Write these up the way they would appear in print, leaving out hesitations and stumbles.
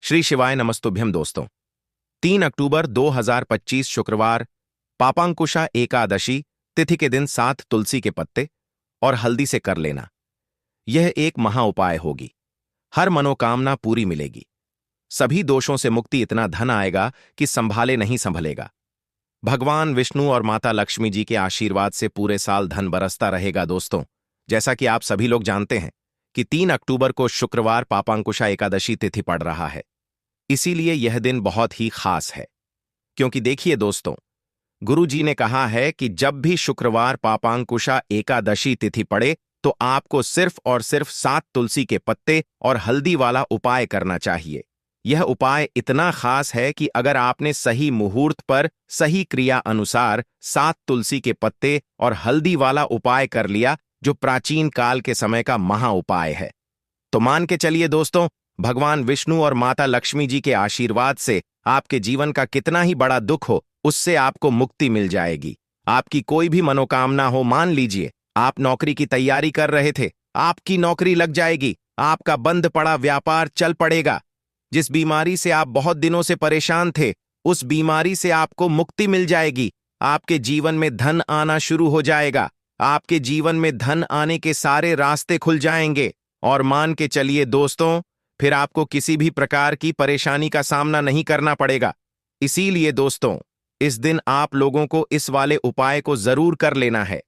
श्री शिवाय नमस्तुभ्यम दोस्तों। 3 अक्टूबर 2025 शुक्रवार, पापांकुशा एकादशी तिथि के दिन 7 तुलसी के पत्ते और हल्दी से कर लेना। यह एक महा उपाय होगी। हर मनोकामना पूरी मिलेगी। सभी दोषों से मुक्ति, इतना धन आएगा कि संभाले नहीं संभलेगा। भगवान विष्णु और माता लक्ष्मी जी के आशीर्वाद से पूरे साल धन बरसता रहेगा। दोस्तों, जैसा कि आप सभी लोग जानते हैं कि 3 अक्टूबर को शुक्रवार पापांकुशा एकादशी तिथि पड़ रहा है। इसीलिए यह दिन बहुत ही खास है। क्योंकि देखिए दोस्तों, गुरु जी ने कहा है कि जब भी शुक्रवार पापांकुशा एकादशी तिथि पड़े तो आपको सिर्फ और सिर्फ 7 तुलसी के पत्ते और हल्दी वाला उपाय करना चाहिए। यह उपाय इतना खास है कि अगर आपने सही मुहूर्त पर सही क्रिया अनुसार 7 तुलसी के पत्ते और हल्दी वाला उपाय कर लिया, जो प्राचीन काल के समय का महा उपाय है, तो मान के चलिए दोस्तों, भगवान विष्णु और माता लक्ष्मी जी के आशीर्वाद से आपके जीवन का कितना ही बड़ा दुख हो, उससे आपको मुक्ति मिल जाएगी। आपकी कोई भी मनोकामना हो, मान लीजिए आप नौकरी की तैयारी कर रहे थे, आपकी नौकरी लग जाएगी। आपका बंद पड़ा व्यापार चल पड़ेगा। जिस बीमारी से आप बहुत दिनों से परेशान थे, उस बीमारी से आपको मुक्ति मिल जाएगी। आपके जीवन में धन आना शुरू हो जाएगा। आपके जीवन में धन आने के सारे रास्ते खुल जाएंगे। और मान के चलिए दोस्तों, फिर आपको किसी भी प्रकार की परेशानी का सामना नहीं करना पड़ेगा। इसीलिए दोस्तों, इस दिन आप लोगों को इस वाले उपाय को जरूर कर लेना है।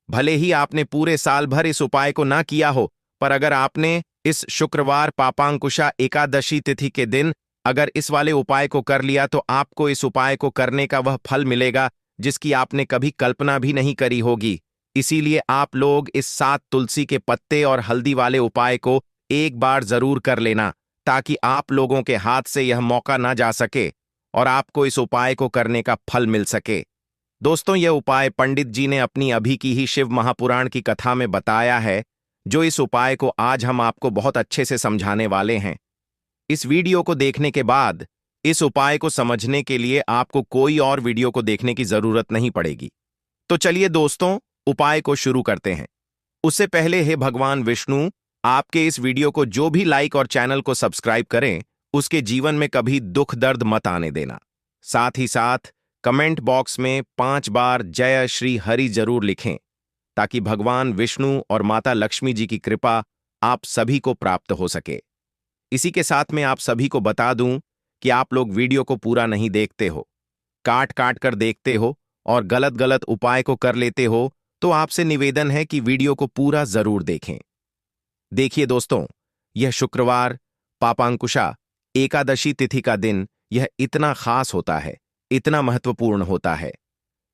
भले ही आपने पूरे साल भर इस उपाय को ना किया हो, पर अगर आपने इस शुक्रवार पापांकुशा एकादशी तिथि के दिन अगर इस वाले उपाय को कर लिया, तो आपको इस उपाय को करने का वह फल मिलेगा जिसकी आपने कभी कल्पना भी नहीं करी होगी। इसीलिए आप लोग इस 7 तुलसी के पत्ते और हल्दी वाले उपाय को एक बार जरूर कर लेना, ताकि आप लोगों के हाथ से यह मौका ना जा सके और आपको इस उपाय को करने का फल मिल सके। दोस्तों, यह उपाय पंडित जी ने अपनी अभी की ही शिव महापुराण की कथा में बताया है, जो इस उपाय को आज हम आपको बहुत अच्छे से समझाने वाले हैं। इस वीडियो को देखने के बाद इस उपाय को समझने के लिए आपको कोई और वीडियो को देखने की जरूरत नहीं पड़ेगी। तो चलिए दोस्तों, उपाय को शुरू करते हैं। उससे पहले हे भगवान विष्णु, आपके इस वीडियो को जो भी लाइक और चैनल को सब्सक्राइब करें, उसके जीवन में कभी दुख दर्द मत आने देना। साथ ही साथ कमेंट बॉक्स में 5 बार जय श्री हरि जरूर लिखें, ताकि भगवान विष्णु और माता लक्ष्मी जी की कृपा आप सभी को प्राप्त हो सके। इसी के साथ में आप सभी को बता दूं कि आप लोग वीडियो को पूरा नहीं देखते हो, काट काट कर देखते हो और गलत गलत उपाय को कर लेते हो, तो आपसे निवेदन है कि वीडियो को पूरा जरूर देखें। देखिए दोस्तों, यह शुक्रवार पापांकुशा एकादशी तिथि का दिन यह इतना खास होता है, इतना महत्वपूर्ण होता है।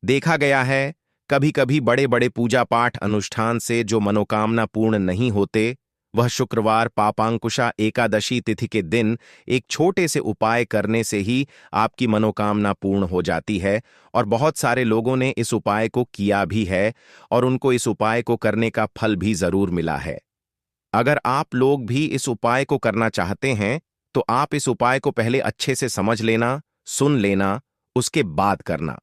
देखा गया है, कभी कभी बड़े बड़े पूजा पाठ अनुष्ठान से जो मनोकामना पूर्ण नहीं होते, वह शुक्रवार पापांकुशा एकादशी तिथि के दिन एक छोटे से उपाय करने से ही आपकी मनोकामना पूर्ण हो जाती है। और बहुत सारे लोगों ने इस उपाय को किया भी है और उनको इस उपाय को करने का फल भी जरूर मिला है। अगर आप लोग भी इस उपाय को करना चाहते हैं, तो आप इस उपाय को पहले अच्छे से समझ लेना, सुन लेना, उसके बाद करना।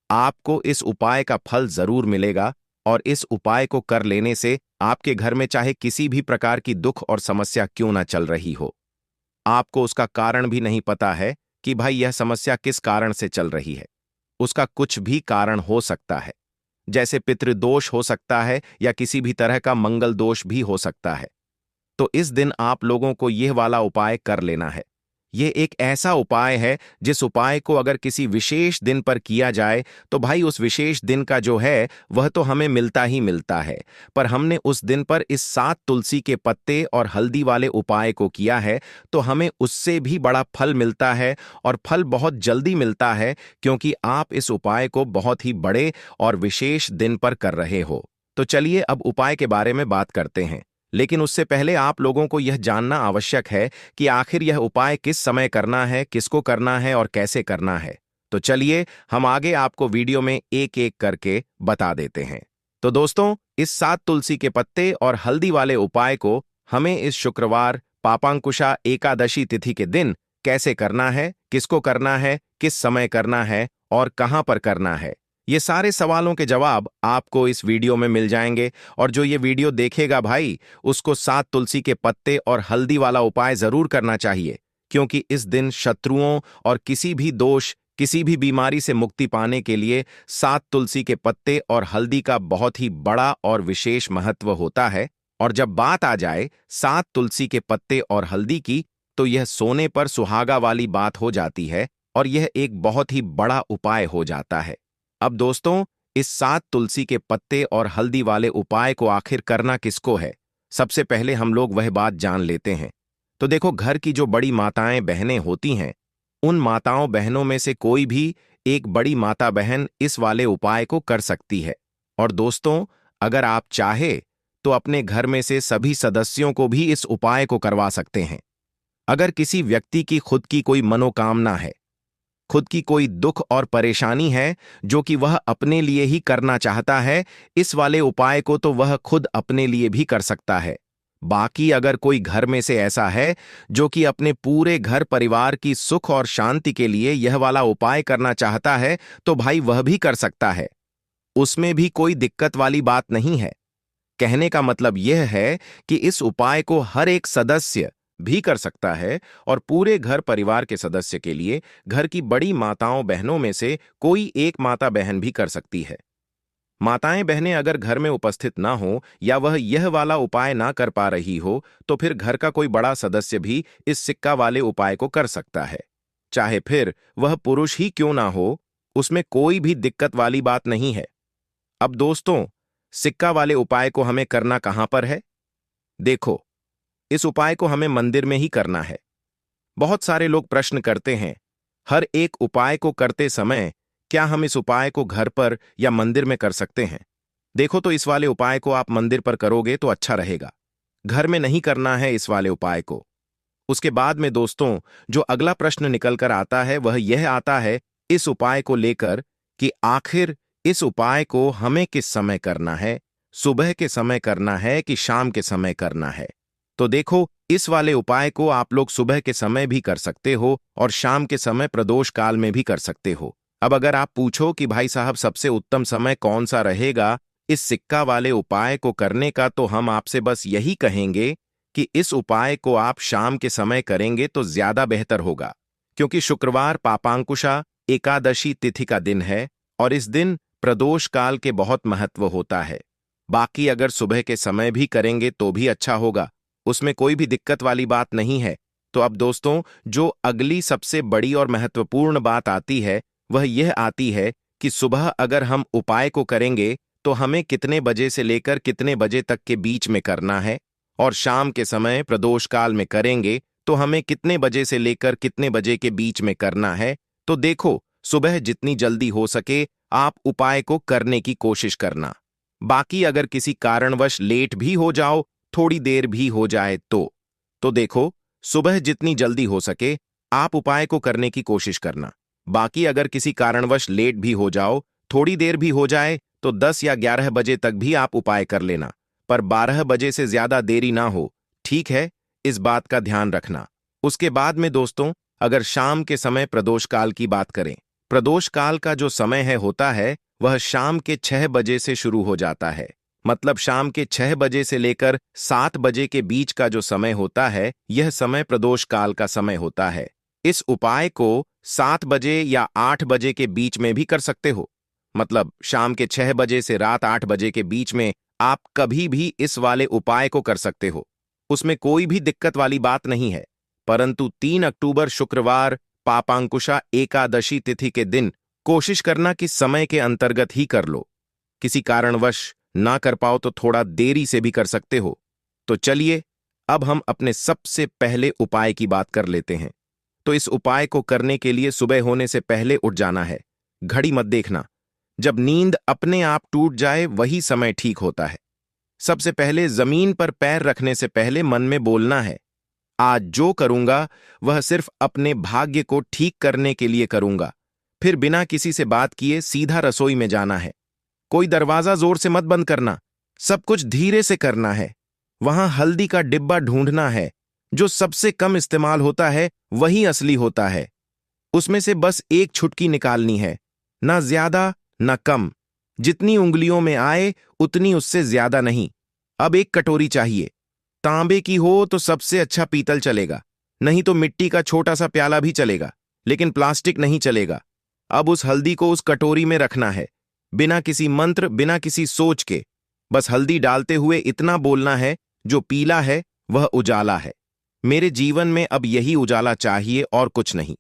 आपको इस उपाय का फल जरूर मिलेगा और इस उपाय को कर लेने से आपके घर में चाहे किसी भी प्रकार की दुख और समस्या क्यों ना चल रही हो, आपको उसका कारण भी नहीं पता है कि भाई यह समस्या किस कारण से चल रही है। उसका कुछ भी कारण हो सकता है, जैसे पितृदोष हो सकता है या किसी भी तरह का मंगल दोष भी हो सकता है। तो इस दिन आप लोगों को यह वाला उपाय कर लेना है। यह एक ऐसा उपाय है जिस उपाय को अगर किसी विशेष दिन पर किया जाए, तो भाई उस विशेष दिन का जो है वह तो हमें मिलता ही मिलता है। पर हमने उस दिन पर इस 7 तुलसी के पत्ते और हल्दी वाले उपाय को किया है, तो हमें उससे भी बड़ा फल मिलता है और फल बहुत जल्दी मिलता है, क्योंकि आप इस उपाय को बहुत ही बड़े और विशेष दिन पर कर रहे हो। तो चलिए अब उपाय के बारे में बात करते हैं। लेकिन उससे पहले आप लोगों को यह जानना आवश्यक है कि आखिर यह उपाय किस समय करना है, किसको करना है और कैसे करना है। तो चलिए हम आगे आपको वीडियो में एक एक करके बता देते हैं। तो दोस्तों, इस 7 तुलसी के पत्ते और हल्दी वाले उपाय को हमें इस शुक्रवार पापांकुशा एकादशी तिथि के दिन कैसे करना है, किसको करना है, किस समय करना है और कहां पर करना है, ये सारे सवालों के जवाब आपको इस वीडियो में मिल जाएंगे। और जो ये वीडियो देखेगा भाई, उसको 7 तुलसी के पत्ते और हल्दी वाला उपाय जरूर करना चाहिए, क्योंकि इस दिन शत्रुओं और किसी भी दोष, किसी भी बीमारी से मुक्ति पाने के लिए 7 तुलसी के पत्ते और हल्दी का बहुत ही बड़ा और विशेष महत्व होता है। और जब बात आ जाए 7 तुलसी के पत्ते और हल्दी की, तो यह सोने पर सुहागा वाली बात हो जाती है और यह एक बहुत ही बड़ा उपाय हो जाता है। अब दोस्तों, इस 7 तुलसी के पत्ते और हल्दी वाले उपाय को आखिर करना किसको है, सबसे पहले हम लोग वह बात जान लेते हैं। तो देखो, घर की जो बड़ी माताएं बहनें होती हैं, उन माताओं बहनों में से कोई भी एक बड़ी माता बहन इस वाले उपाय को कर सकती है। और दोस्तों, अगर आप चाहे तो अपने घर में से सभी सदस्यों को भी इस उपाय को करवा सकते हैं। अगर किसी व्यक्ति की खुद की कोई मनोकामना है, खुद की कोई दुख और परेशानी है जो कि वह अपने लिए ही करना चाहता है, इस वाले उपाय को तो वह खुद अपने लिए भी कर सकता है। बाकी अगर कोई घर में से ऐसा है जो कि अपने पूरे घर परिवार की सुख और शांति के लिए यह वाला उपाय करना चाहता है, तो भाई वह भी कर सकता है। उसमें भी कोई दिक्कत वाली बात नहीं है। कहने का मतलब यह है कि इस उपाय को हर एक सदस्य भी कर सकता है और पूरे घर परिवार के सदस्य के लिए घर की बड़ी माताओं बहनों में से कोई एक माता बहन भी कर सकती है। माताएं बहनें अगर घर में उपस्थित ना हो या वह यह वाला उपाय ना कर पा रही हो, तो फिर घर का कोई बड़ा सदस्य भी इस सिक्का वाले उपाय को कर सकता है। चाहे फिर वह पुरुष ही क्यों ना हो, उसमें कोई भी दिक्कत वाली बात नहीं है। अब दोस्तों, सिक्का वाले उपाय को हमें करना कहां पर है? देखो, इस उपाय को हमें मंदिर में ही करना है। बहुत सारे लोग प्रश्न करते हैं, हर एक उपाय को करते समय क्या हम इस उपाय को घर पर या मंदिर में कर सकते हैं? देखो, तो इस वाले उपाय को आप मंदिर पर करोगे तो अच्छा रहेगा। घर में नहीं करना है इस वाले उपाय को। उसके बाद में दोस्तों, जो अगला प्रश्न निकल कर आता है वह यह आता है इस उपाय को लेकर कि आखिर इस उपाय को हमें किस समय करना है, सुबह के समय करना है कि शाम के समय करना है? तो देखो, इस वाले उपाय को आप लोग सुबह के समय भी कर सकते हो और शाम के समय प्रदोष काल में भी कर सकते हो। अब अगर आप पूछो कि भाई साहब सबसे उत्तम समय कौन सा रहेगा इस सिक्का वाले उपाय को करने का, तो हम आपसे बस यही कहेंगे कि इस उपाय को आप शाम के समय करेंगे तो ज्यादा बेहतर होगा, क्योंकि शुक्रवार पापांकुशा एकादशी तिथि का दिन है और इस दिन प्रदोष काल के बहुत महत्व होता है। बाकी अगर सुबह के समय भी करेंगे तो भी अच्छा होगा, उसमें कोई भी दिक्कत वाली बात नहीं है। तो अब दोस्तों, जो अगली सबसे बड़ी और महत्वपूर्ण बात आती है वह यह आती है कि सुबह अगर हम उपाय को करेंगे तो हमें कितने बजे से लेकर कितने बजे तक के बीच में करना है, और शाम के समय प्रदोष काल में करेंगे तो हमें कितने बजे से लेकर कितने बजे के बीच में करना है। तो देखो, सुबह जितनी जल्दी हो सके आप उपाय को करने की कोशिश करना। बाकी अगर किसी कारणवश लेट भी हो जाओ, थोड़ी देर भी हो जाए तो देखो, सुबह जितनी जल्दी हो सके आप उपाय को करने की कोशिश करना। बाकी अगर किसी कारणवश लेट भी हो जाओ, थोड़ी देर भी हो जाए, तो 10 या 11 बजे तक भी आप उपाय कर लेना, पर 12 बजे से ज्यादा देरी ना हो, ठीक है? इस बात का ध्यान रखना। उसके बाद में दोस्तों, अगर शाम के समय प्रदोष काल की बात करें, प्रदोष काल का जो समय होता है वह शाम के 6 बजे से शुरू हो जाता है। मतलब शाम के 6 बजे से लेकर 7 बजे के बीच का जो समय होता है, यह समय प्रदोष काल का समय होता है। इस उपाय को 7 बजे या 8 बजे के बीच में भी कर सकते हो। मतलब शाम के 6 बजे से रात 8 बजे के बीच में आप कभी भी इस वाले उपाय को कर सकते हो, उसमें कोई भी दिक्कत वाली बात नहीं है। परंतु 3 अक्टूबर शुक्रवार पापांकुशा एकादशी तिथि के दिन कोशिश करना कि समय के अंतर्गत ही कर लो। किसी कारणवश ना कर पाओ तो थोड़ा देरी से भी कर सकते हो। तो चलिए, अब हम अपने सबसे पहले उपाय की बात कर लेते हैं। तो इस उपाय को करने के लिए सुबह होने से पहले उठ जाना है। घड़ी मत देखना, जब नींद अपने आप टूट जाए वही समय ठीक होता है। सबसे पहले जमीन पर पैर रखने से पहले मन में बोलना है, आज जो करूंगा वह सिर्फ अपने भाग्य को ठीक करने के लिए करूंगा। फिर बिना किसी से बात किए सीधा रसोई में जाना है। कोई दरवाजा जोर से मत बंद करना, सब कुछ धीरे से करना है। वहां हल्दी का डिब्बा ढूंढना है, जो सबसे कम इस्तेमाल होता है वही असली होता है। उसमें से बस एक छुटकी निकालनी है, ना ज्यादा ना कम, जितनी उंगलियों में आए उतनी, उससे ज्यादा नहीं। अब एक कटोरी चाहिए, तांबे की हो तो सबसे अच्छा, पीतल चलेगा, नहीं तो मिट्टी का छोटा सा प्याला भी चलेगा, लेकिन प्लास्टिक नहीं चलेगा। अब उस हल्दी को उस कटोरी में रखना है, बिना किसी मंत्र, बिना किसी सोच के। बस हल्दी डालते हुए इतना बोलना है, जो पीला है वह उजाला है। मेरे जीवन में अब यही उजाला चाहिए और कुछ नहीं।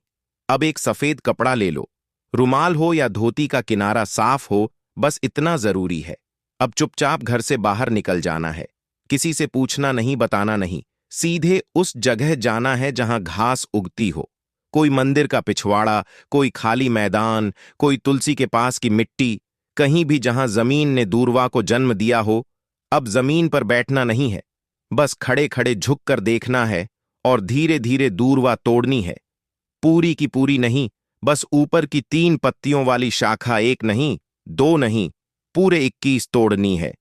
अब एक सफेद कपड़ा ले लो, रुमाल हो या धोती का किनारा साफ हो, बस इतना जरूरी है। अब चुपचाप घर से बाहर निकल जाना है। किसी से पूछना नहीं, बताना नहीं, सीधे उस जगह जाना है जहां घास उगती हो। कोई मंदिर का पिछवाड़ा, कोई खाली मैदान, कोई तुलसी के पास की मिट्टी, कहीं भी जहां जमीन ने दूरवा को जन्म दिया हो। अब जमीन पर बैठना नहीं है, बस खड़े खड़े झुक कर देखना है और धीरे धीरे दूरवा तोड़नी है। पूरी की पूरी नहीं, बस ऊपर की 3 पत्तियों वाली शाखा, एक नहीं, 2 नहीं, पूरे 21 तोड़नी है।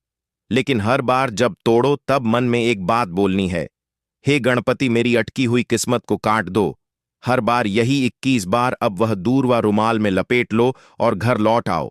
लेकिन हर बार जब तोड़ो तब मन में एक बात बोलनी है, हे गणपति मेरी अटकी हुई किस्मत को काट दो। हर बार यही 21 बार। अब वह दूरवा रुमाल में लपेट लो और घर लौट आओ।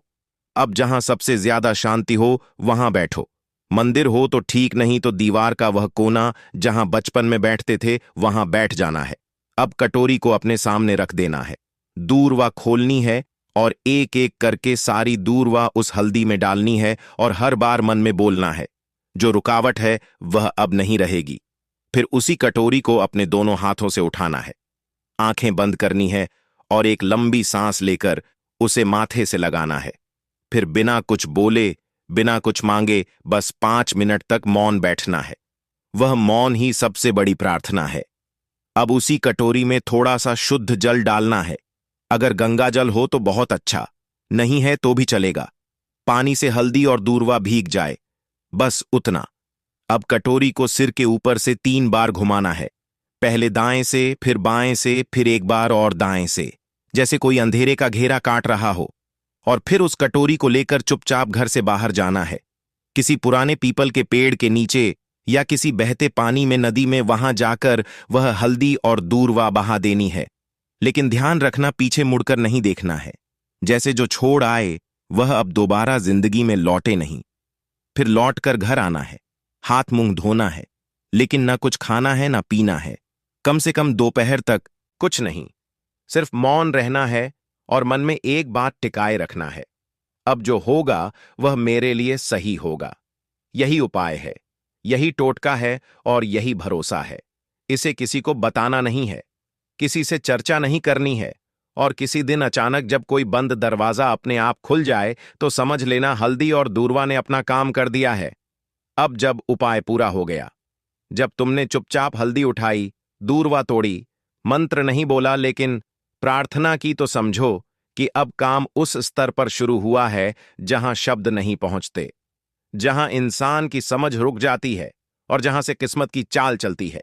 अब जहां सबसे ज्यादा शांति हो वहां बैठो। मंदिर हो तो ठीक, नहीं तो दीवार का वह कोना जहां बचपन में बैठते थे वहां बैठ जाना है। अब कटोरी को अपने सामने रख देना है, दूरवा खोलनी है और एक एक करके सारी दूरवा उस हल्दी में डालनी है और हर बार मन में बोलना है, जो रुकावट है वह अब नहीं रहेगी। फिर उसी कटोरी को अपने दोनों हाथों से उठाना है, आंखें बंद करनी है और एक लंबी सांस लेकर उसे माथे से लगाना है। फिर बिना कुछ बोले, बिना कुछ मांगे, बस 5 मिनट तक मौन बैठना है। वह मौन ही सबसे बड़ी प्रार्थना है। अब उसी कटोरी में थोड़ा सा शुद्ध जल डालना है। अगर गंगा जल हो तो बहुत अच्छा, नहीं है तो भी चलेगा। पानी से हल्दी और दूरवा भीग जाए, बस उतना। अब कटोरी को सिर के ऊपर से 3 बार घुमाना है, पहले दाएं से, फिर बाएं से, फिर एक बार और दाएं से, जैसे कोई अंधेरे का घेरा काट रहा हो। और फिर उस कटोरी को लेकर चुपचाप घर से बाहर जाना है, किसी पुराने पीपल के पेड़ के नीचे या किसी बहते पानी में, नदी में, वहां जाकर वह हल्दी और दूरवा बहा देनी है। लेकिन ध्यान रखना, पीछे मुड़कर नहीं देखना है। जैसे जो छोड़ आए वह अब दोबारा जिंदगी में लौटे नहीं। फिर लौटकर घर आना है, हाथ मुंह धोना है, लेकिन न कुछ खाना है न पीना है। कम से कम दोपहर तक कुछ नहीं, सिर्फ मौन रहना है और मन में एक बात टिकाए रखना है, अब जो होगा वह मेरे लिए सही होगा। यही उपाय है, यही टोटका है और यही भरोसा है। इसे किसी को बताना नहीं है, किसी से चर्चा नहीं करनी है। और किसी दिन अचानक जब कोई बंद दरवाजा अपने आप खुल जाए तो समझ लेना हल्दी और दूरवा ने अपना काम कर दिया है। अब जब उपाय पूरा हो गया, जब तुमने चुपचाप हल्दी उठाई, दूरवा तोड़ी, मंत्र नहीं बोला लेकिन प्रार्थना की, तो समझो कि अब काम उस स्तर पर शुरू हुआ है जहां शब्द नहीं पहुंचते, जहां इंसान की समझ रुक जाती है और जहां से किस्मत की चाल चलती है।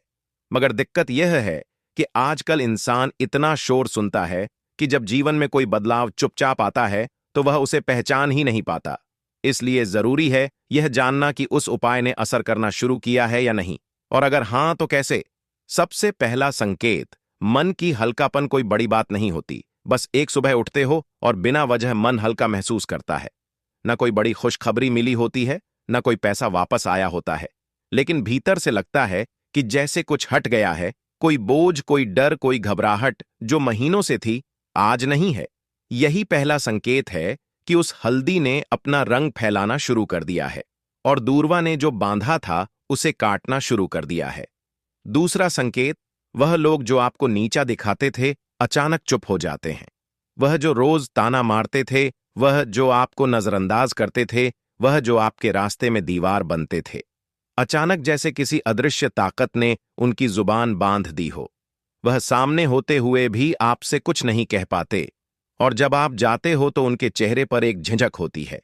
मगर दिक्कत यह है कि आजकल इंसान इतना शोर सुनता है कि जब जीवन में कोई बदलाव चुपचाप आता है तो वह उसे पहचान ही नहीं पाता। इसलिए जरूरी है यह जानना कि उस उपाय ने असर करना शुरू किया है या नहीं, और अगर हां तो कैसे। सबसे पहला संकेत, मन की हल्कापन। कोई बड़ी बात नहीं होती, बस एक सुबह उठते हो और बिना वजह मन हल्का महसूस करता है। न कोई बड़ी खुशखबरी मिली होती है, न कोई पैसा वापस आया होता है, लेकिन भीतर से लगता है कि जैसे कुछ हट गया है। कोई बोझ, कोई डर, कोई घबराहट जो महीनों से थी आज नहीं है। यही पहला संकेत है कि उस हल्दी ने अपना रंग फैलाना शुरू कर दिया है और दूरवा ने जो बांधा था उसे काटना शुरू कर दिया है। दूसरा संकेत, वह लोग जो आपको नीचा दिखाते थे अचानक चुप हो जाते हैं। वह जो रोज ताना मारते थे, वह जो आपको नजरअंदाज करते थे, वह जो आपके रास्ते में दीवार बनते थे, अचानक जैसे किसी अदृश्य ताकत ने उनकी जुबान बांध दी हो। वह सामने होते हुए भी आपसे कुछ नहीं कह पाते, और जब आप जाते हो तो उनके चेहरे पर एक झिझक होती है,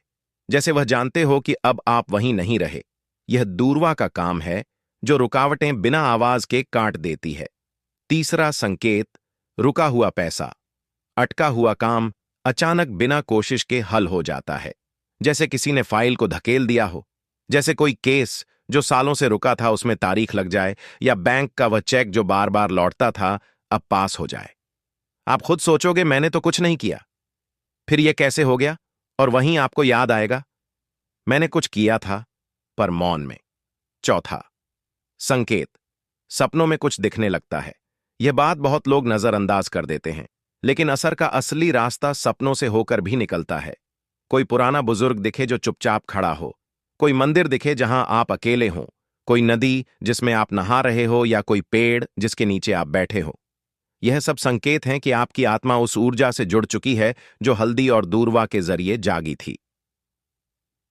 जैसे वह जानते हो कि अब आप वहीं नहीं रहे। यह दूरवा का काम है जो रुकावटें बिना आवाज के काट देती है। तीसरा संकेत, रुका हुआ पैसा, अटका हुआ काम अचानक बिना कोशिश के हल हो जाता है, जैसे किसी ने फाइल को धकेल दिया हो, जैसे कोई केस जो सालों से रुका था उसमें तारीख लग जाए, या बैंक का वह चेक जो बार बार लौटता था अब पास हो जाए। आप खुद सोचोगे मैंने तो कुछ नहीं किया, फिर यह कैसे हो गया, और वहीं आपको याद आएगा मैंने कुछ किया था, पर मौन में। चौथा संकेत, सपनों में कुछ दिखने लगता है, यह बात बहुत लोग नजरअंदाज कर देते हैं, लेकिन असर का असली रास्ता सपनों से होकर भी निकलता है। कोई पुराना बुजुर्ग दिखे जो चुपचाप खड़ा हो, कोई मंदिर दिखे जहां आप अकेले हों, कोई नदी जिसमें आप नहा रहे हो, या कोई पेड़ जिसके नीचे आप बैठे हो। यह सब संकेत हैं कि आपकी आत्मा उस ऊर्जा से जुड़ चुकी है जो हल्दी और दूरवा के जरिए जागी थी।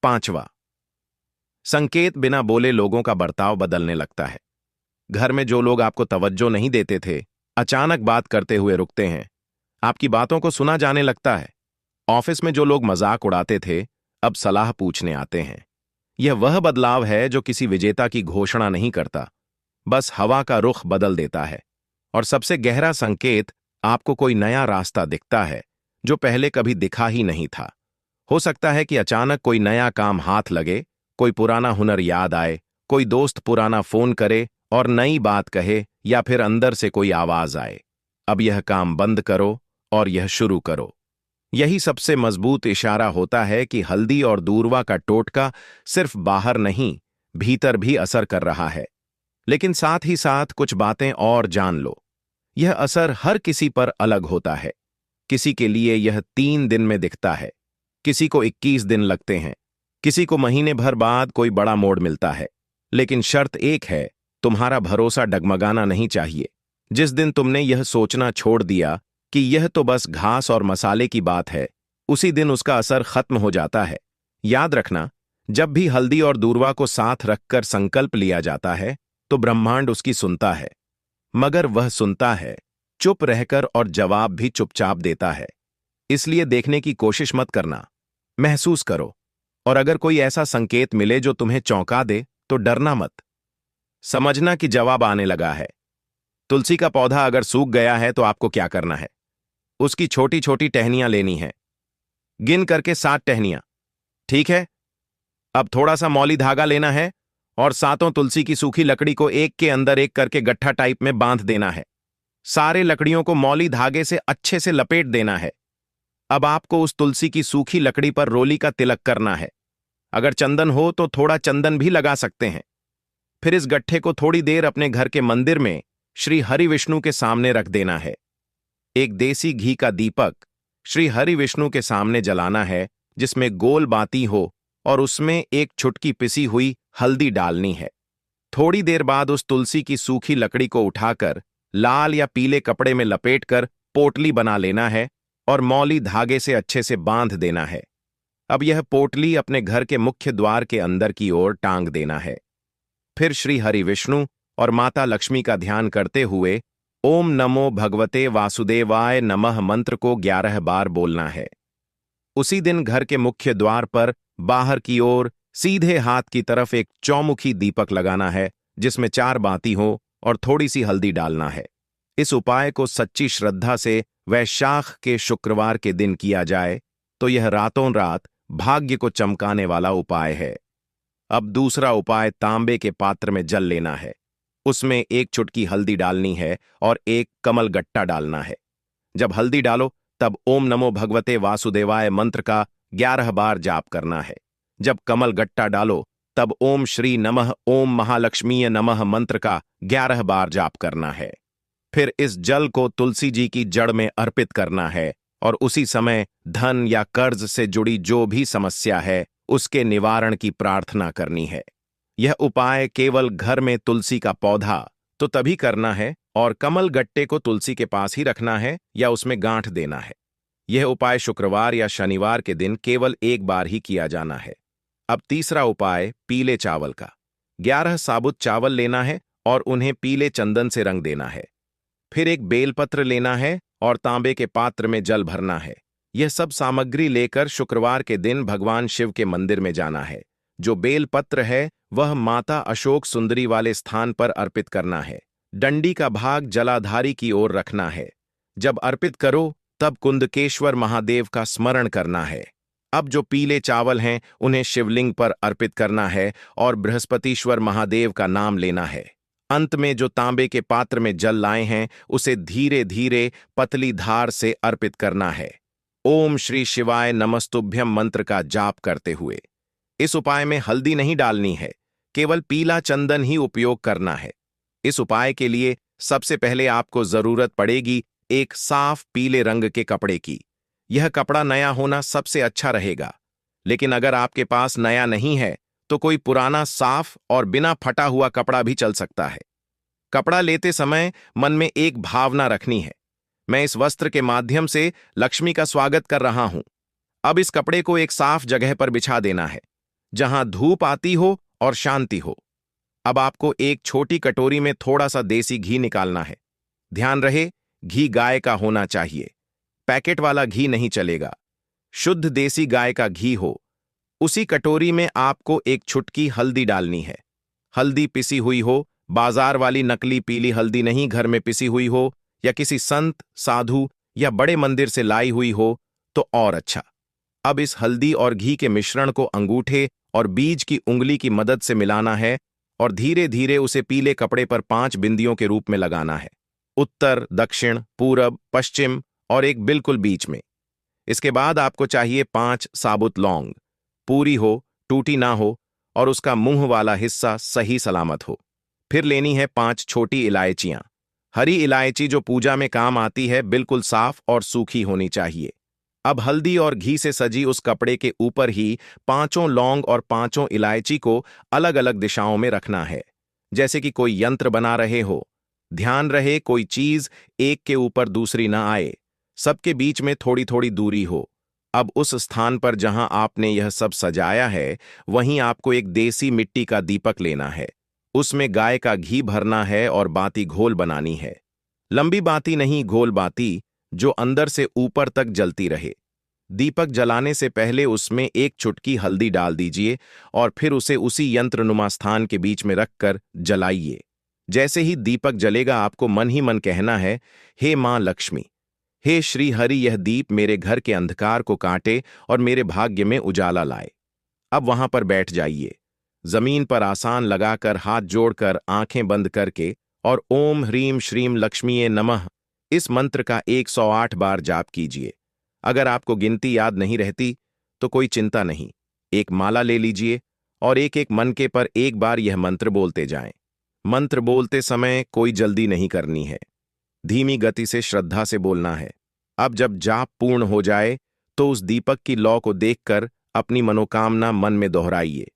पांचवा, संकेत बिना बोले लोगों का बर्ताव बदलने लगता है। घर में जो लोग आपको तवज्जो नहीं देते थे, अचानक बात करते हुए रुकते हैं। आपकी बातों को सुना जाने लगता है। ऑफिस में जो लोग मजाक उड़ाते थे, अब सलाह पूछने आते हैं। यह वह बदलाव है जो किसी विजेता की घोषणा नहीं करता, बस हवा का रुख बदल देता है। और सबसे गहरा संकेत, आपको कोई नया रास्ता दिखता है जो पहले कभी दिखा ही नहीं था। हो सकता है कि अचानक कोई नया काम हाथ लगे, कोई पुराना हुनर याद आए, कोई दोस्त पुराना फोन करे और नई बात कहे, या फिर अंदर से कोई आवाज आए, अब यह काम बंद करो और यह शुरू करो। यही सबसे मजबूत इशारा होता है कि हल्दी और दूरवा का टोटका सिर्फ बाहर नहीं, भीतर भी असर कर रहा है। लेकिन साथ ही साथ कुछ बातें और जान लो। यह असर हर किसी पर अलग होता है। किसी के लिए यह 3 दिन में दिखता है, किसी को 21 दिन लगते हैं, किसी को महीने भर बाद कोई बड़ा मोड़ मिलता है। लेकिन शर्त एक है, तुम्हारा भरोसा डगमगाना नहीं चाहिए। जिस दिन तुमने यह सोचना छोड़ दिया कि यह तो बस घास और मसाले की बात है, उसी दिन उसका असर खत्म हो जाता है। याद रखना, जब भी हल्दी और दूरवा को साथ रखकर संकल्प लिया जाता है, तो ब्रह्मांड उसकी सुनता है। मगर वह सुनता है चुप रहकर, और जवाब भी चुपचाप देता है। इसलिए देखने की कोशिश मत करना, महसूस करो। और अगर कोई ऐसा संकेत मिले जो तुम्हें चौंका दे, तो डरना मत। समझना कि जवाब आने लगा है। तुलसी का पौधा अगर सूख गया है तो आपको क्या करना है? उसकी छोटी छोटी टहनियां लेनी है, गिन करके 7 टहनियां। ठीक है, अब थोड़ा सा मौली धागा लेना है और 7 तुलसी की सूखी लकड़ी को एक के अंदर एक करके गट्ठा टाइप में बांध देना है। सारे लकड़ियों को मौली धागे से अच्छे से लपेट देना है। अब आपको उस तुलसी की सूखी लकड़ी पर रोली का तिलक करना है। अगर चंदन हो तो थोड़ा चंदन भी लगा सकते हैं। फिर इस गट्ठे को थोड़ी देर अपने घर के मंदिर में श्री हरि विष्णु के सामने रख देना है। एक देसी घी का दीपक श्री हरि विष्णु के सामने जलाना है, जिसमें गोल बाती हो, और उसमें एक चुटकी पिसी हुई हल्दी डालनी है। थोड़ी देर बाद उस तुलसी की सूखी लकड़ी को उठाकर लाल या पीले कपड़े में लपेटकर पोटली बना लेना है और मौली धागे से अच्छे से बांध देना है। अब यह पोटली अपने घर के मुख्य द्वार के अंदर की ओर टांग देना है। फिर श्री हरि विष्णु और माता लक्ष्मी का ध्यान करते हुए ओम नमो भगवते वासुदेवाय नमः मंत्र को 11 बार बोलना है। उसी दिन घर के मुख्य द्वार पर बाहर की ओर सीधे हाथ की तरफ एक चौमुखी दीपक लगाना है, जिसमें 4 बाती हो, और थोड़ी सी हल्दी डालना है। इस उपाय को सच्ची श्रद्धा से वैशाख के शुक्रवार के दिन किया जाए तो यह रातों रात भाग्य को चमकाने वाला उपाय है। अब दूसरा उपाय, तांबे के पात्र में जल लेना है। उसमें 1 चुटकी हल्दी डालनी है और 1 कमल गट्टा डालना है। जब हल्दी डालो तब ओम नमो भगवते वासुदेवाय मंत्र का 11 बार जाप करना है। जब कमल गट्टा डालो तब ओम श्री नमः ओम महालक्ष्मीय नमः मंत्र का 11 बार जाप करना है। फिर इस जल को तुलसी जी की जड़ में अर्पित करना है और उसी समय धन या कर्ज से जुड़ी जो भी समस्या है उसके निवारण की प्रार्थना करनी है। यह उपाय केवल घर में तुलसी का पौधा तो तभी करना है और कमल गट्टे को तुलसी के पास ही रखना है या उसमें गांठ देना है। यह उपाय शुक्रवार या शनिवार के दिन केवल 1 बार ही किया जाना है। अब तीसरा उपाय, पीले चावल का। 11 साबुत चावल लेना है और उन्हें पीले चंदन से रंग देना है। फिर एक बेलपत्र लेना है और तांबे के पात्र में जल भरना है। यह सब सामग्री लेकर शुक्रवार के दिन भगवान शिव के मंदिर में जाना है। जो बेलपत्र है वह माता अशोक सुंदरी वाले स्थान पर अर्पित करना है। डंडी का भाग जलाधारी की ओर रखना है। जब अर्पित करो तब कुंदकेश्वर महादेव का स्मरण करना है। अब जो पीले चावल हैं उन्हें शिवलिंग पर अर्पित करना है और बृहस्पतिश्वर महादेव का नाम लेना है। अंत में जो तांबे के पात्र में जल लाए हैं उसे धीरे धीरे पतली धार से अर्पित करना है। ओम श्री शिवाय नमस्तुभ्यम मंत्र का जाप करते हुए। इस उपाय में हल्दी नहीं डालनी है, केवल पीला चंदन ही उपयोग करना है। इस उपाय के लिए सबसे पहले आपको जरूरत पड़ेगी एक साफ पीले रंग के कपड़े की। यह कपड़ा नया होना सबसे अच्छा रहेगा, लेकिन अगर आपके पास नया नहीं है तो कोई पुराना साफ और बिना फटा हुआ कपड़ा भी चल सकता है। कपड़ा लेते समय मन में एक भावना रखनी है, मैं इस वस्त्र के माध्यम से लक्ष्मी का स्वागत कर रहा हूं। अब इस कपड़े को एक साफ जगह पर बिछा देना है, जहां धूप आती हो और शांति हो। अब आपको एक छोटी कटोरी में थोड़ा सा देसी घी निकालना है। ध्यान रहे, घी गाय का होना चाहिए, पैकेट वाला घी नहीं चलेगा। शुद्ध देसी गाय का घी हो। उसी कटोरी में आपको एक चुटकी हल्दी डालनी है। हल्दी पिसी हुई हो, बाजार वाली नकली पीली हल्दी नहीं, घर में पिसी हुई हो या किसी संत, साधु या बड़े मंदिर से लाई हुई हो तो और अच्छा। अब इस हल्दी और घी के मिश्रण को अंगूठे और बीज की उंगली की मदद से मिलाना है और धीरे धीरे उसे पीले कपड़े पर 5 बिंदियों के रूप में लगाना है, उत्तर, दक्षिण, पूरब, पश्चिम और एक बिल्कुल बीच में। इसके बाद आपको चाहिए 5 साबुत लौंग, पूरी हो, टूटी ना हो और उसका मुंह वाला हिस्सा सही सलामत हो। फिर लेनी है 5 छोटी इलायचियां। हरी इलायची जो पूजा में काम आती है, बिल्कुल साफ और सूखी होनी चाहिए। अब हल्दी और घी से सजी उस कपड़े के ऊपर ही 5 लौंग और 5 इलायची को अलग अलग दिशाओं में रखना है, जैसे कि कोई यंत्र बना रहे हो। ध्यान रहे कोई चीज एक के ऊपर दूसरी ना आए, सबके बीच में थोड़ी थोड़ी दूरी हो। अब उस स्थान पर जहां आपने यह सब सजाया है, वहीं आपको एक देसी मिट्टी का दीपक लेना है। उसमें गाय का घी भरना है और बाती घोल बनानी है। लंबी बाती नहीं, घोल बाती, जो अंदर से ऊपर तक जलती रहे। दीपक जलाने से पहले उसमें एक चुटकी हल्दी डाल दीजिए और फिर उसे उसी यंत्रनुमा स्थान के बीच में रखकर जलाइए। जैसे ही दीपक जलेगा आपको मन ही मन कहना है, हे मां लक्ष्मी, हे श्री हरि, यह दीप मेरे घर के अंधकार को काटे और मेरे भाग्य में उजाला लाए। अब वहां पर बैठ जाइए, जमीन पर आसान लगाकर, हाथ जोड़कर, आंखें बंद करके और ओम ह्रीम श्रीम लक्ष्मीये नमः इस मंत्र का 108 बार जाप कीजिए। अगर आपको गिनती याद नहीं रहती तो कोई चिंता नहीं, एक माला ले लीजिए और एक एक मनके पर एक बार यह मंत्र बोलते जाएं। मंत्र बोलते समय कोई जल्दी नहीं करनी है, धीमी गति से श्रद्धा से बोलना है। अब जब जाप पूर्ण हो जाए तो उस दीपक की लौ को देखकर अपनी मनोकामना मन में दोहराइए,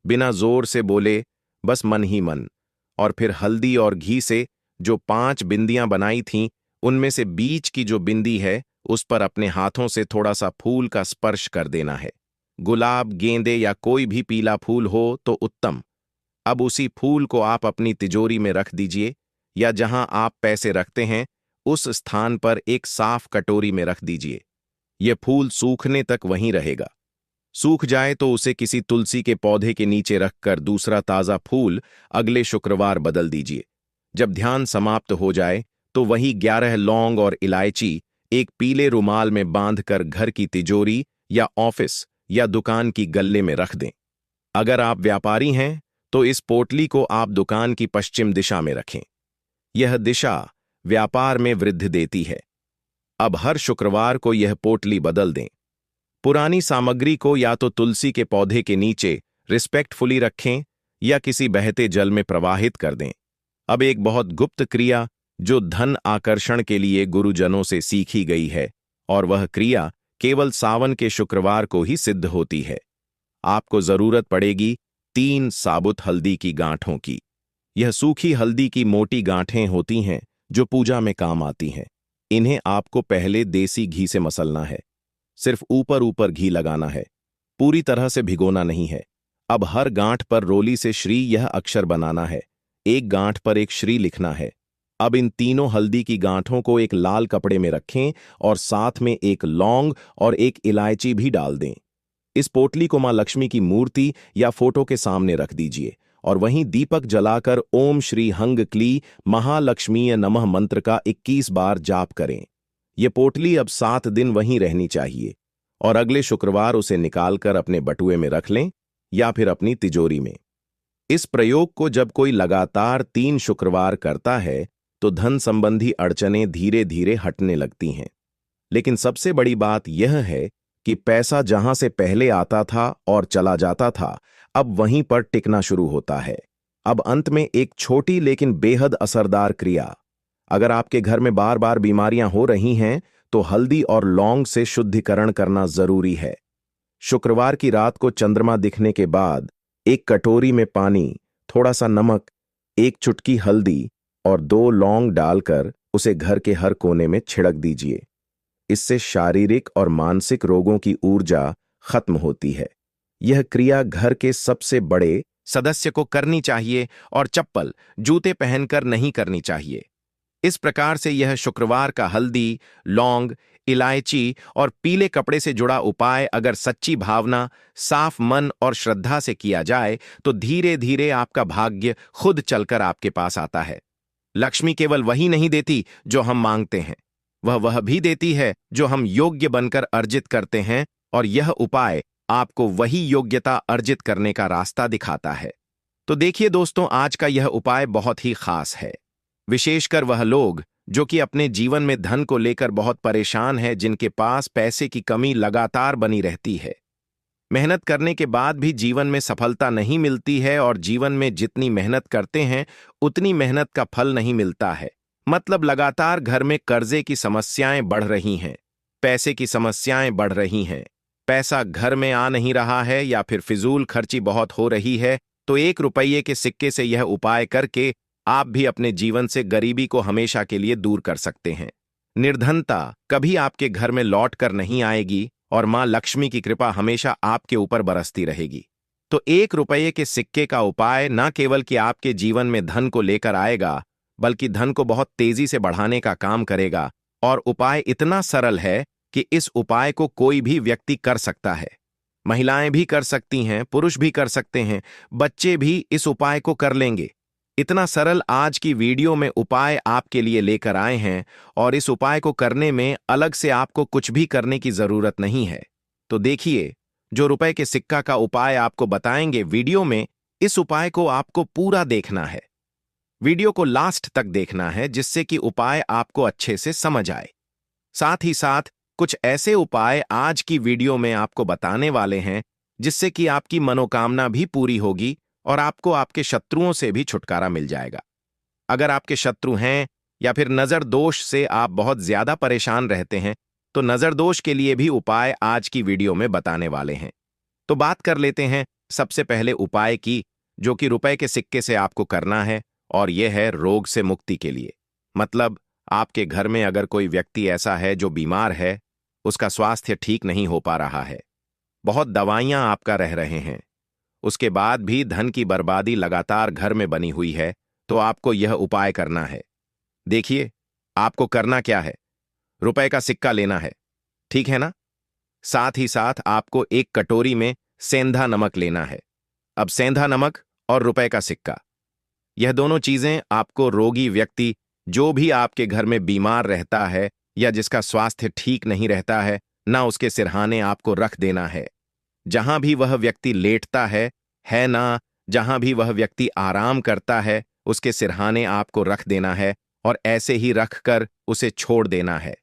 बिना जोर से बोले, बस मन ही मन। और फिर हल्दी और घी से जो 5 बिंदियां बनाई थीं, उनमें से बीच की जो बिंदी है उस पर अपने हाथों से थोड़ा सा फूल का स्पर्श कर देना है। गुलाब, गेंदे या कोई भी पीला फूल हो तो उत्तम। अब उसी फूल को आप अपनी तिजोरी में रख दीजिए या जहां आप पैसे रखते हैं उस स्थान पर एक साफ कटोरी में रख दीजिए। यह फूल सूखने तक वहीं रहेगा। सूख जाए तो उसे किसी तुलसी के पौधे के नीचे रखकर दूसरा ताजा फूल अगले शुक्रवार बदल दीजिए। जब ध्यान समाप्त हो जाए तो वही 11 लौंग और इलायची एक पीले रुमाल में बांधकर घर की तिजोरी या ऑफिस या दुकान की गल्ले में रख दें। अगर आप व्यापारी हैं तो इस पोटली को आप दुकान की पश्चिम दिशा में रखें। यह दिशा व्यापार में वृद्धि देती है। अब हर शुक्रवार को यह पोटली बदल दें। पुरानी सामग्री को या तो तुलसी के पौधे के नीचे रिस्पेक्टफुली रखें या किसी बहते जल में प्रवाहित कर दें। अब एक बहुत गुप्त क्रिया जो धन आकर्षण के लिए गुरुजनों से सीखी गई है, और वह क्रिया केवल सावन के शुक्रवार को ही सिद्ध होती है। आपको जरूरत पड़ेगी 3 साबुत हल्दी की गांठों की। यह सूखी हल्दी की मोटी गांठें होती हैं जो पूजा में काम आती हैं। इन्हें आपको पहले देसी घी से मसलना है, सिर्फ ऊपर ऊपर घी लगाना है, पूरी तरह से भिगोना नहीं है। अब हर गांठ पर रोली से श्री यह अक्षर बनाना है, एक गांठ पर एक श्री लिखना है। अब इन तीनों हल्दी की गांठों को एक लाल कपड़े में रखें और साथ में एक लौंग और एक इलायची भी डाल दें। इस पोटली को मां लक्ष्मी की मूर्ति या फोटो के सामने रख दीजिए और वहीं दीपक जलाकर ओम श्री हंग क्ली महालक्ष्मीय नमः मंत्र का 21 बार जाप करें। ये पोटली अब 7 दिन वहीं रहनी चाहिए और अगले शुक्रवार उसे निकालकर अपने बटुए में रख लें या फिर अपनी तिजोरी में। इस प्रयोग को जब कोई लगातार 3 शुक्रवार करता है तो धन संबंधी अड़चनें धीरे धीरे हटने लगती हैं। लेकिन सबसे बड़ी बात यह है कि पैसा जहां से पहले आता था और चला जाता था, अब वहीं पर टिकना शुरू होता है। अब अंत में एक छोटी लेकिन बेहद असरदार क्रिया। अगर आपके घर में बार बार बीमारियां हो रही हैं तो हल्दी और लौंग से शुद्धिकरण करना जरूरी है। शुक्रवार की रात को चंद्रमा दिखने के बाद एक कटोरी में पानी, थोड़ा सा नमक, एक चुटकी हल्दी और 2 लौंग डालकर उसे घर के हर कोने में छिड़क दीजिए। इससे शारीरिक और मानसिक रोगों की ऊर्जा खत्म होती है। यह क्रिया घर के सबसे बड़े सदस्य को करनी चाहिए और चप्पल, जूते पहनकर नहीं करनी चाहिए। इस प्रकार से यह शुक्रवार का हल्दी, लौंग, इलायची और पीले कपड़े से जुड़ा उपाय अगर सच्ची भावना, साफ मन और श्रद्धा से किया जाए तो धीरे धीरे आपका भाग्य खुद चलकर आपके पास आता है। लक्ष्मी केवल वही नहीं देती जो हम मांगते हैं, वह भी देती है जो हम योग्य बनकर अर्जित करते हैं, और यह उपाय आपको वही योग्यता अर्जित करने का रास्ता दिखाता है। तो देखिए दोस्तों, आज का यह उपाय बहुत ही खास है, विशेषकर वह लोग जो कि अपने जीवन में धन को लेकर बहुत परेशान हैं, जिनके पास पैसे की कमी लगातार बनी रहती है। मेहनत करने के बाद भी जीवन में सफलता नहीं मिलती है और जीवन में जितनी मेहनत करते हैं उतनी मेहनत का फल नहीं मिलता है। मतलब लगातार घर में कर्जे की समस्याएं बढ़ रही हैं, पैसे की समस्याएं बढ़ रही हैं, पैसा घर में आ नहीं रहा है या फिर फिजूल खर्ची बहुत हो रही है। तो 1 रुपये के सिक्के से यह उपाय करके आप भी अपने जीवन से गरीबी को हमेशा के लिए दूर कर सकते हैं। निर्धनता कभी आपके घर में लौट कर नहीं आएगी और मां लक्ष्मी की कृपा हमेशा आपके ऊपर बरसती रहेगी। तो 1 रुपये के सिक्के का उपाय न केवल कि आपके जीवन में धन को लेकर आएगा, बल्कि धन को बहुत तेजी से बढ़ाने का काम करेगा। और उपाय इतना सरल है कि इस उपाय को कोई भी व्यक्ति कर सकता है। महिलाएं भी कर सकती हैं, पुरुष भी कर सकते हैं, बच्चे भी इस उपाय को कर लेंगे। इतना सरल आज की वीडियो में उपाय आपके लिए लेकर आए हैं, और इस उपाय को करने में अलग से आपको कुछ भी करने की जरूरत नहीं है। तो देखिए, जो रुपए के सिक्का का उपाय आपको बताएंगे वीडियो में, इस उपाय को आपको पूरा देखना है। वीडियो को लास्ट तक देखना है, जिससे कि उपाय आपको अच्छे से समझ आए। साथ ही साथ कुछ ऐसे उपाय आज की वीडियो में आपको बताने वाले हैं जिससे कि आपकी मनोकामना भी पूरी होगी और आपको आपके शत्रुओं से भी छुटकारा मिल जाएगा। अगर आपके शत्रु हैं या फिर नजर दोष से आप बहुत ज्यादा परेशान रहते हैं, तो नजर दोष के लिए भी उपाय आज की वीडियो में बताने वाले हैं। तो बात कर लेते हैं सबसे पहले उपाय की, जो कि रुपए के सिक्के से आपको करना है, और यह है रोग से मुक्ति के लिए। मतलब आपके घर में अगर कोई व्यक्ति ऐसा है जो बीमार है, उसका स्वास्थ्य ठीक नहीं हो पा रहा है, बहुत दवाइयां आपका रह रहे हैं, उसके बाद भी धन की बर्बादी लगातार घर में बनी हुई है, तो आपको यह उपाय करना है। देखिए, आपको करना क्या है, रुपए का सिक्का लेना है, ठीक है ना। साथ ही साथ आपको एक कटोरी में सेंधा नमक लेना है। अब सेंधा नमक और रुपए का सिक्का, यह दोनों चीजें आपको रोगी व्यक्ति, जो भी आपके घर में बीमार रहता है या जिसका स्वास्थ्य ठीक नहीं रहता है, ना उसके सिरहाने आपको रख देना है। जहां भी वह व्यक्ति लेटता है ना, जहां भी वह व्यक्ति आराम करता है, उसके सिरहाने आपको रख देना है और ऐसे ही रखकर उसे छोड़ देना है।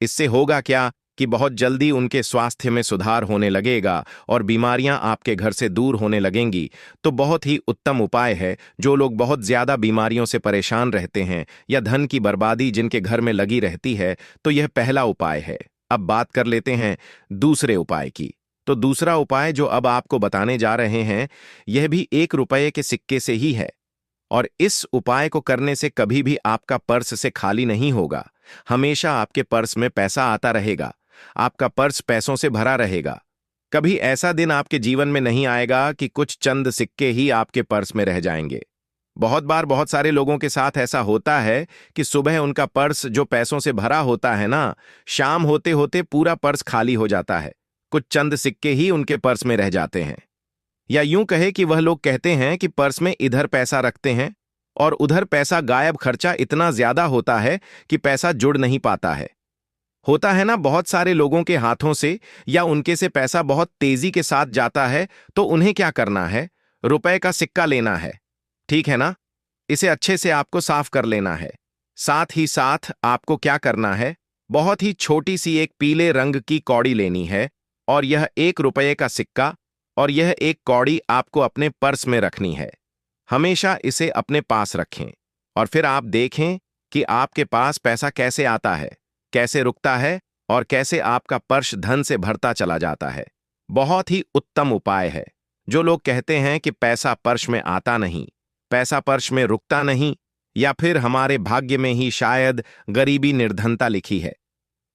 इससे होगा क्या कि बहुत जल्दी उनके स्वास्थ्य में सुधार होने लगेगा और बीमारियां आपके घर से दूर होने लगेंगी। तो बहुत ही उत्तम उपाय है। जो लोग बहुत ज्यादा बीमारियों से परेशान रहते हैं या धन की बर्बादी जिनके घर में लगी रहती है, तो यह पहला उपाय है। अब बात कर लेते हैं दूसरे उपाय की। तो दूसरा उपाय जो अब आपको बताने जा रहे हैं, यह भी 1 रुपये के सिक्के से ही है। और इस उपाय को करने से कभी भी आपका पर्स से खाली नहीं होगा। हमेशा आपके पर्स में पैसा आता रहेगा, आपका पर्स पैसों से भरा रहेगा। कभी ऐसा दिन आपके जीवन में नहीं आएगा कि कुछ चंद सिक्के ही आपके पर्स में रह जाएंगे। बहुत बार बहुत सारे लोगों के साथ ऐसा होता है कि सुबह उनका पर्स जो पैसों से भरा होता है ना, शाम होते होते पूरा पर्स खाली हो जाता है, कुछ चंद सिक्के ही उनके पर्स में रह जाते हैं। या यूं कहे कि वह लोग कहते हैं कि पर्स में इधर पैसा रखते हैं और उधर पैसा गायब, खर्चा इतना ज्यादा होता है कि पैसा जुड़ नहीं पाता है। होता है ना, बहुत सारे लोगों के हाथों से या उनके से पैसा बहुत तेजी के साथ जाता है। तो उन्हें क्या करना है, रुपए का सिक्का लेना है, ठीक है ना। इसे अच्छे से आपको साफ कर लेना है। साथ ही साथ आपको क्या करना है, बहुत ही छोटी सी एक पीले रंग की कौड़ी लेनी है, और यह 1 रुपये का सिक्का और यह एक कौड़ी आपको अपने पर्स में रखनी है। हमेशा इसे अपने पास रखें और फिर आप देखें कि आपके पास पैसा कैसे आता है, कैसे रुकता है और कैसे आपका पर्स धन से भरता चला जाता है। बहुत ही उत्तम उपाय है। जो लोग कहते हैं कि पैसा पर्स में आता नहीं, पैसा पर्स में रुकता नहीं, या फिर हमारे भाग्य में ही शायद गरीबी निर्धनता लिखी है,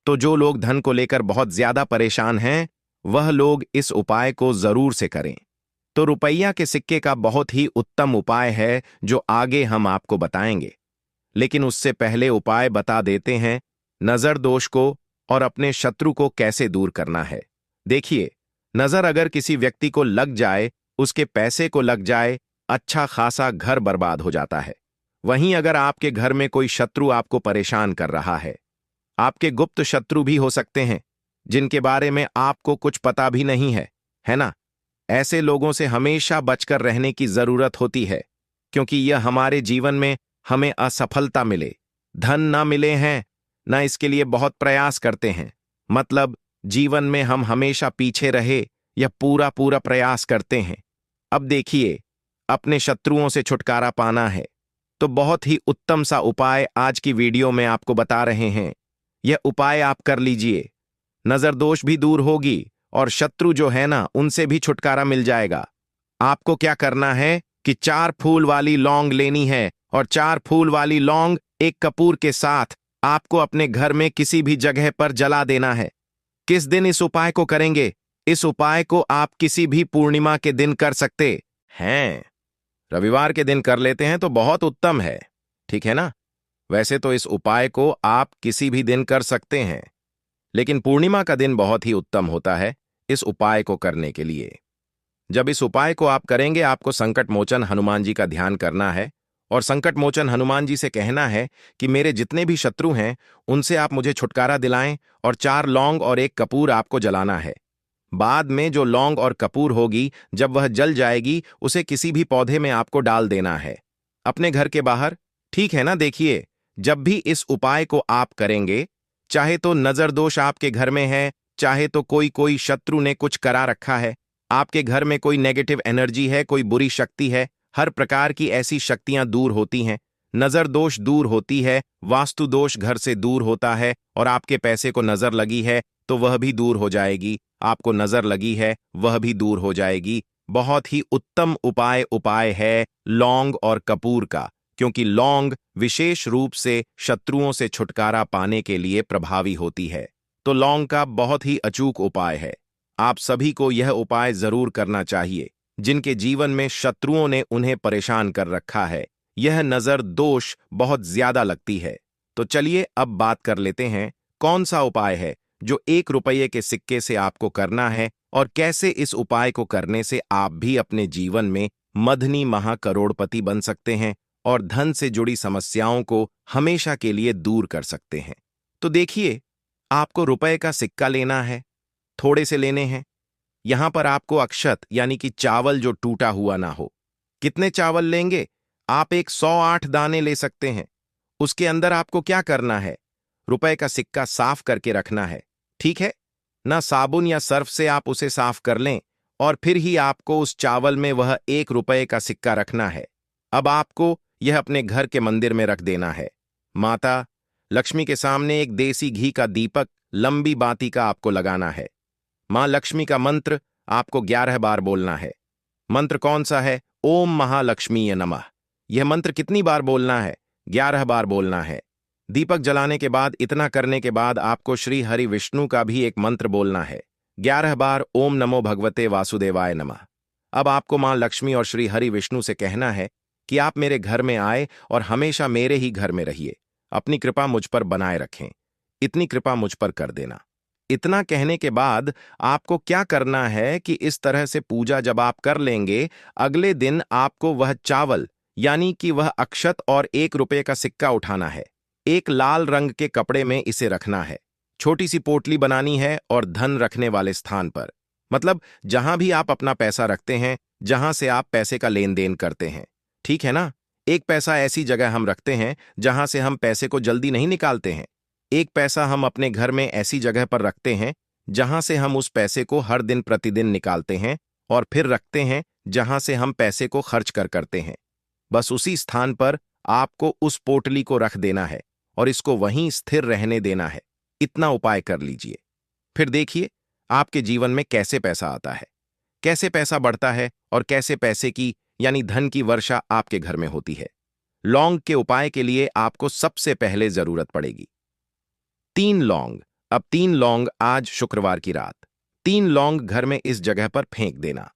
तो जो लोग धन को लेकर बहुत ज्यादा परेशान हैं, वह लोग इस उपाय को जरूर से करें। तो रुपया के सिक्के का बहुत ही उत्तम उपाय है जो आगे हम आपको बताएंगे। लेकिन उससे पहले उपाय बता देते हैं नजर दोष को और अपने शत्रु को कैसे दूर करना है। देखिए, नजर अगर किसी व्यक्ति को लग जाए, उसके पैसे को लग जाए, अच्छा खासा घर बर्बाद हो जाता है। वहीं अगर आपके घर में कोई शत्रु आपको परेशान कर रहा है, आपके गुप्त शत्रु भी हो सकते हैं जिनके बारे में आपको कुछ पता भी नहीं है ना? ऐसे लोगों से हमेशा बचकर रहने की जरूरत होती है, क्योंकि यह हमारे जीवन में हमें असफलता मिले, धन ना मिले हैं ना, इसके लिए बहुत प्रयास करते हैं। मतलब जीवन में हम हमेशा पीछे रहे या पूरा पूरा प्रयास करते हैं। अब देखिए, अपने शत्रुओं से छुटकारा पाना है तो बहुत ही उत्तम सा उपाय आज की वीडियो में आपको बता रहे हैं। यह उपाय आप कर लीजिए, नजर दोष भी दूर होगी और शत्रु जो है ना, उनसे भी छुटकारा मिल जाएगा। आपको क्या करना है कि 4 फूल वाली लौंग लेनी है और 4 फूल वाली लौंग एक कपूर के साथ आपको अपने घर में किसी भी जगह पर जला देना है। किस दिन इस उपाय को करेंगे? इस उपाय को आप किसी भी पूर्णिमा के दिन कर सकते हैं। रविवार के दिन कर लेते हैं तो बहुत उत्तम है, ठीक है ना? वैसे तो इस उपाय को आप किसी भी दिन कर सकते हैं, लेकिन पूर्णिमा का दिन बहुत ही उत्तम होता है इस उपाय को करने के लिए। जब इस उपाय को आप करेंगे, आपको संकट मोचन हनुमान जी का ध्यान करना है और संकट मोचन हनुमान जी से कहना है कि मेरे जितने भी शत्रु हैं उनसे आप मुझे छुटकारा दिलाएं, और 4 लौंग और 1 कपूर आपको जलाना है। बाद में जो लौंग और कपूर होगी, जब वह जल जाएगी, उसे किसी भी पौधे में आपको डाल देना है, अपने घर के बाहर, ठीक है ना? देखिए, जब भी इस उपाय को आप करेंगे, चाहे तो नजर दोष आपके घर में है, चाहे तो कोई शत्रु ने कुछ करा रखा है, आपके घर में कोई नेगेटिव एनर्जी है, कोई बुरी शक्ति है, हर प्रकार की ऐसी शक्तियां दूर होती हैं। नजर दोष दूर होती है, वास्तु दोष घर से दूर होता है, और आपके पैसे को नजर लगी है तो वह भी दूर हो जाएगी, आपको नजर लगी है वह भी दूर हो जाएगी। बहुत ही उत्तम उपाय है लौंग और कपूर का, क्योंकि लौंग विशेष रूप से शत्रुओं से छुटकारा पाने के लिए प्रभावी होती है। तो लौंग का बहुत ही अचूक उपाय है। आप सभी को यह उपाय जरूर करना चाहिए जिनके जीवन में शत्रुओं ने उन्हें परेशान कर रखा है, यह नजर दोष बहुत ज्यादा लगती है। तो चलिए अब बात कर लेते हैं कौन सा उपाय है जो 1 रुपये के सिक्के से आपको करना है, और कैसे इस उपाय को करने से आप भी अपने जीवन में मधनी महाकरोड़पति बन सकते हैं और धन से जुड़ी समस्याओं को हमेशा के लिए दूर कर सकते हैं। तो देखिए, आपको रुपए का सिक्का लेना है, थोड़े से लेने हैं। यहां पर आपको अक्षत यानी कि चावल जो टूटा हुआ ना हो। कितने चावल लेंगे? आप एक 108 दाने ले सकते हैं। उसके अंदर आपको क्या करना है? रुपए का सिक्का साफ करके रखना है, ठीक है ना? साबुन या सर्फ से आप उसे साफ कर लें और फिर ही आपको उस चावल में वह 1 रुपये का सिक्का रखना है। अब आपको यह अपने घर के मंदिर में रख देना है। माता लक्ष्मी के सामने एक देसी घी का दीपक लंबी बाती का आपको लगाना है। मां लक्ष्मी का मंत्र आपको 11 बार बोलना है। मंत्र कौन सा है? ओम महालक्ष्मीय नमः। यह मंत्र कितनी बार बोलना है? 11 बार बोलना है। दीपक जलाने के बाद, इतना करने के बाद आपको श्री हरि विष्णु का भी एक मंत्र बोलना है, 11 बार, ओम नमो भगवते वासुदेवाय नमः। अब आपको मां लक्ष्मी और श्री हरि विष्णु से कहना है कि आप मेरे घर में आए और हमेशा मेरे ही घर में रहिए, अपनी कृपा मुझ पर बनाए रखें, इतनी कृपा मुझ पर कर देना। इतना कहने के बाद आपको क्या करना है कि इस तरह से पूजा जब आप कर लेंगे, अगले दिन आपको वह चावल यानी कि वह अक्षत और 1 रुपये का सिक्का उठाना है। एक लाल रंग के कपड़े में इसे रखना है। छोटी सी पोटली बनानी है और धन रखने वाले स्थान पर, मतलब जहां भी आप अपना पैसा रखते हैं, जहां से आप पैसे का लेन देन करते हैं, ठीक है ना? एक पैसा ऐसी जगह हम रखते हैं जहां से हम पैसे को जल्दी नहीं निकालते हैं। एक पैसा हम अपने घर में ऐसी जगह पर रखते हैं जहां से हम उस पैसे को हर दिन प्रतिदिन निकालते हैं, और फिर रखते हैं जहां से हम पैसे को खर्च करते हैं। बस उसी स्थान पर आपको उस पोटली को रख देना है और इसको वहीं स्थिर रहने देना है। इतना उपाय कर लीजिए। फिर देखिए आपके जीवन में कैसे पैसा आता है, कैसे पैसा बढ़ता है और कैसे पैसे की यानी धन की वर्षा आपके घर में होती है। लौंग के उपाय के लिए आपको सबसे पहले जरूरत पड़ेगी 3 लौंग। अब 3 लौंग आज शुक्रवार की रात 3 लौंग घर में इस जगह पर फेंक देना।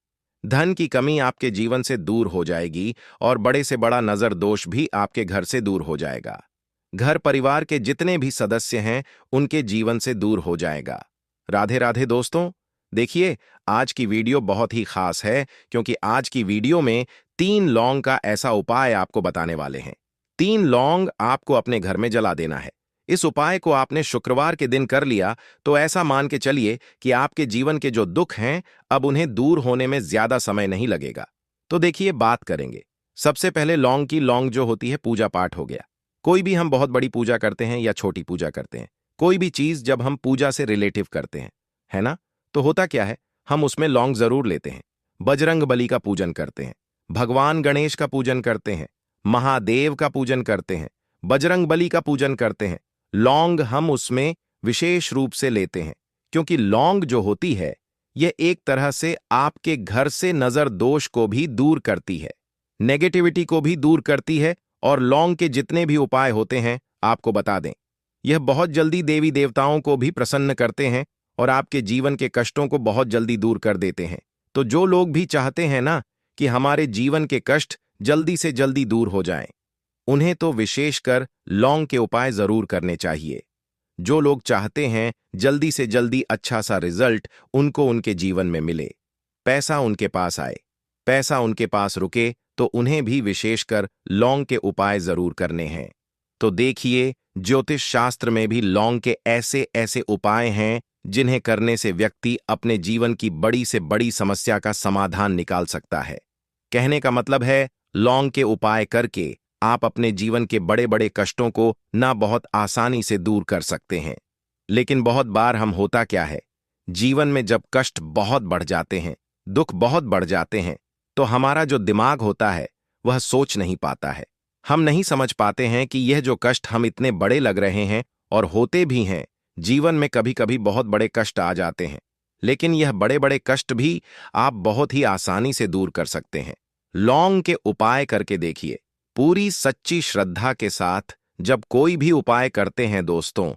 धन की कमी आपके जीवन से दूर हो जाएगी और बड़े से बड़ा नजर दोष भी आपके घर से दूर हो जाएगा। घर परिवार के जितने भी सदस्य हैं उनके जीवन से दूर हो जाएगा। राधे राधे दोस्तों। देखिए आज की वीडियो बहुत ही खास है क्योंकि आज की वीडियो में 3 लौंग का ऐसा उपाय आपको बताने वाले हैं। 3 लौंग आपको अपने घर में जला देना है। इस उपाय को आपने शुक्रवार के दिन कर लिया तो ऐसा मान के चलिए कि आपके जीवन के जो दुख हैं अब उन्हें दूर होने में ज्यादा समय नहीं लगेगा। तो देखिए बात करेंगे। सबसे पहले लौंग की लौंग जो होती है पूजा पाठ हो गया। कोई भी हम बहुत बड़ी पूजा करते हैं या छोटी पूजा करते हैं, कोई भी चीज जब हम पूजा से रिलेटिव करते हैं, है ना, तो होता क्या है, हम उसमें लौंग जरूर लेते हैं। बजरंग बली का पूजन करते हैं, भगवान गणेश का पूजन करते हैं, महादेव का पूजन करते हैं, बजरंग बली का पूजन करते हैं। लौंग हम उसमें विशेष रूप से लेते हैं क्योंकि लौंग जो होती है यह एक तरह से आपके घर से नजर दोष को भी दूर करती है, नेगेटिविटी को भी दूर करती है। और लौंग के जितने भी उपाय होते हैं आपको बता दें, यह बहुत जल्दी देवी देवताओं को भी प्रसन्न करते हैं और आपके जीवन के कष्टों को बहुत जल्दी दूर कर देते हैं। तो जो लोग भी चाहते हैं ना कि हमारे जीवन के कष्ट जल्दी से जल्दी दूर हो जाएं, उन्हें तो विशेषकर लौंग के उपाय जरूर करने चाहिए। जो लोग चाहते हैं जल्दी से जल्दी अच्छा सा रिजल्ट उनको उनके जीवन में मिले, पैसा उनके पास आए, पैसा उनके पास रुके, तो उन्हें भी विशेषकर लौंग के उपाय जरूर करने हैं। तो देखिए ज्योतिष शास्त्र में भी लौंग के ऐसे ऐसे उपाय हैं जिन्हें करने से व्यक्ति अपने जीवन की बड़ी से बड़ी समस्या का समाधान निकाल सकता है। कहने का मतलब है लौंग के उपाय करके आप अपने जीवन के बड़े बड़े कष्टों को ना बहुत आसानी से दूर कर सकते हैं। लेकिन बहुत बार हम होता क्या है, जीवन में जब कष्ट बहुत बढ़ जाते हैं, दुख बहुत बढ़ जाते हैं, तो हमारा जो दिमाग होता है वह सोच नहीं पाता है। हम नहीं समझ पाते हैं कि यह जो कष्ट हम इतने बड़े लग रहे हैं और होते भी हैं, जीवन में कभी कभी बहुत बड़े कष्ट आ जाते हैं, लेकिन यह बड़े बड़े कष्ट भी आप बहुत ही आसानी से दूर कर सकते हैं। लौंग के उपाय करके देखिए। पूरी सच्ची श्रद्धा के साथ जब कोई भी उपाय करते हैं दोस्तों,